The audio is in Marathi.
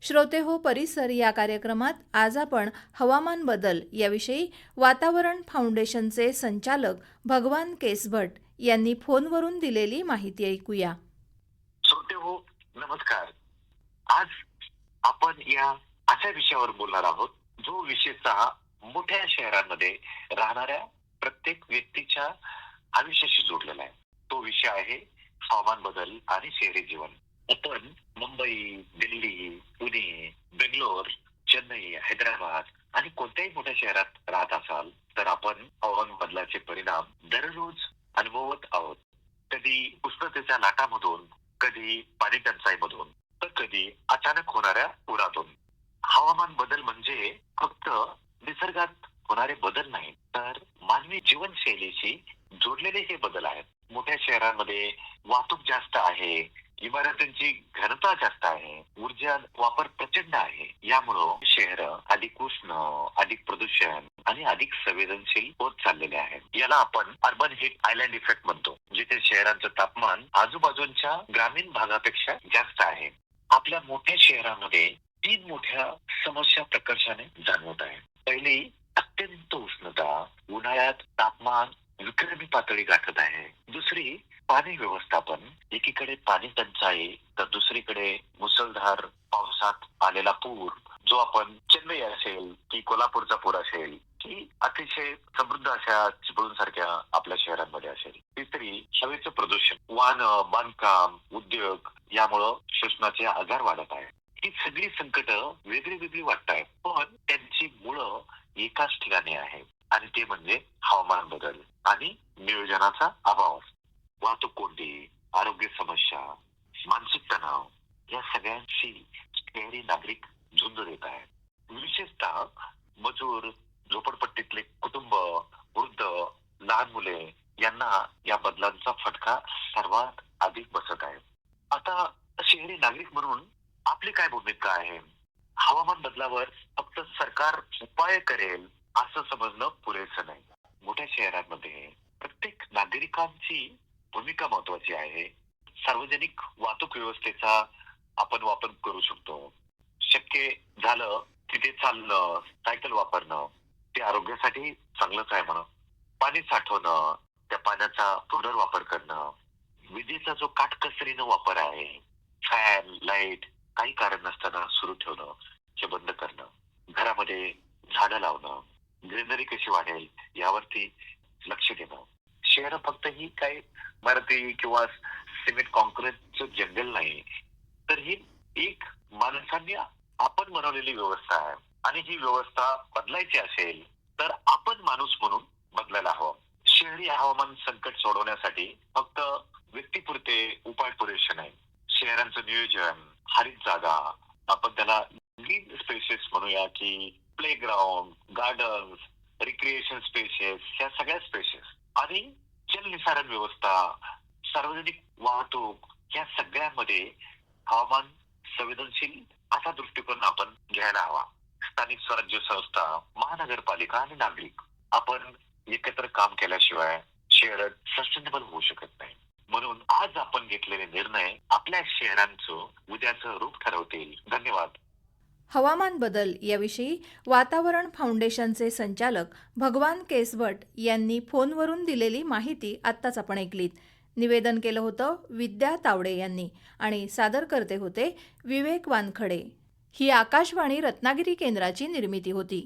श्रोते हो परिसर या कार्यक्रमात आज आपण हवामान बदल याविषयी वातावरण फाउंडेशनचे संचालक भगवान केसभट यांनी फोनवरून दिलेली माहिती ऐकूया. श्रोते हो नमस्कार. आज आपण या अशा विषयावर बोलणार आहोत जो विशेषतः मोठ्या शहरांमध्ये राहणाऱ्या प्रत्येक व्यक्तीच्या आयुष्याशी जोडलेला आहे. तो विषय आहे हवामान बदल आणि शहरी जीवन. आपण मुंबई, दिल्ली, पुणे, बेंगलोर, चेन्नई, हैदराबाद आणि कोणत्याही मोठ्या शहरात राहत असाल तर आपण हवामान बदलाचे परिणाम दररोज अनुभवत आहोत. कधी उष्णतेच्या लाटामधून, कधी पाणी टंचाईमधून, तर कधी अचानक होणाऱ्या पुरातून. हवामान बदल म्हणजे फक्त निसर्गात होणारे बदल नाही तर मानवी जीवनशैलीशी जोडलेले हे बदल आहेत. मोठ्या शहरांमध्ये वाहतूक जास्त आहे, इमारतींची घनता जास्त आहे, ऊर्जा वापर प्रचंड आहे. यामुळं शहर अधिक उष्ण, अधिक प्रदूषण आणि अधिक संवेदनशील होत चाललेले आहेत. याला आपण अर्बन हीट आयलँड इफेक्ट म्हणतो, जिथे शहरांचं तापमान आजूबाजूच्या ग्रामीण भागापेक्षा जास्त आहे. आपल्या मोठ्या शहरांमध्ये 3 मोठ्या समस्या प्रकर्षाने जाणवत आहे. पहिली, अत्यंत उष्णता, उन्हाळ्यात तापमान विक्रमी पातळी गाठत आहे. दुसरी, पाणी व्यवस्थापन, एकीकडे पाणी टंचाई तर दुसरीकडे मुसळधार पावसात आलेला पूर, जो आपण चेन्नई असेल की कोल्हापूरचा पूर असेल की अतिशय समृद्ध अशा चिपळूण सारख्या आपल्या शहरांमध्ये असेल. तिसरी, हवेचं प्रदूषण, वाहनं, बांधकाम, उद्योग यामुळं श्वसनाचे आजार वाढत आहेत. ही सगळी संकट वेगळी वेगळी वाटत आहेत पण त्यांची मुळं एकाच ठिकाणी आहे आणि ते म्हणजे हवामान बदल आणि नियोजनाचा अभाव. वाहतूक कोंडी, आरोग्य समस्या, मानसिक तणाव या सगळ्यांशी शहरी नागरिक झुंज देत आहेत. विशेषतः मजूर, झोपडपट्टीतले कुटुंब, वृद्ध, लहान मुले यांना या बदलांचा फटका सर्वात अधिक बसत आहे. आता शहरी नागरिक म्हणून आपली काय भूमिका आहे? हवामान बदलावर फक्त सरकार उपाय करेल असं समजणं पुरेसं नाही. मोठ्या शहरांमध्ये प्रत्येक नागरिकांची भूमिका महत्वाची आहे. सार्वजनिक वाहतूक व्यवस्थेचा आपण वापर करू शकतो. शक्य झालं तिथे चालणं, सायकल वापरणं ते आरोग्यासाठी चांगलंच आहे म्हणा. पाणी साठवणं, त्या पाण्याचा पुनर्वापर करणं, विजेचा जो काटकसरीनं वापर आहे, फॅन, लाईट काही कारण नसताना सुरू ठेवणं, हे बंद करणं, घरामध्ये झाडं लावणं, ग्रीनरी कशी वाढेल यावरती लक्ष देणं. शहर फक्त ही काही इमारती किंवा सिमेंट कॉन्क्रीटचं जंगल नाही तर ही एक माणसांनी आपण बनवलेली व्यवस्था आहे आणि ही व्यवस्था बदलायची असेल तर आपण माणूस म्हणून बदलायला हवं. शहरी हवामान संकट सोडवण्यासाठी फक्त व्यक्तीपुरते उपाय पुरेसे नाही. शहरांचं नियोजन, हरित जागा, आपण त्याला ग्रीन स्पेसेस म्हणूया की प्लेग्राऊंड, गार्डन्स, रिक्रिएशन स्पेसेस, या सगळ्या स्पेसेस आणि जलनिसारण व्यवस्था, सार्वजनिक वाहतूक या सगळ्यांमध्ये हवामान संवेदनशील असा दृष्टिकोन आपण घ्यायला हवा. स्थानिक स्वराज्य संस्था, महानगरपालिका आणि नागरिक आपण एकत्र काम केल्याशिवाय शहर सस्टेनेबल होऊ शकत नाही. म्हणून आज आपण घेतलेले निर्णय आपल्या शहरांचं उद्याचं रूप ठरवतील. धन्यवाद. हवामान बदल याविषयी वातावरण फाउंडेशनचे संचालक भगवान केसभट यांनी फोनवरून दिलेली माहिती आत्ताच आपण ऐकलीत. निवेदन केलं होतं विद्या तावडे यांनी आणि सादर करते होते विवेक वानखडे. ही आकाशवाणी रत्नागिरी केंद्राची निर्मिती होती.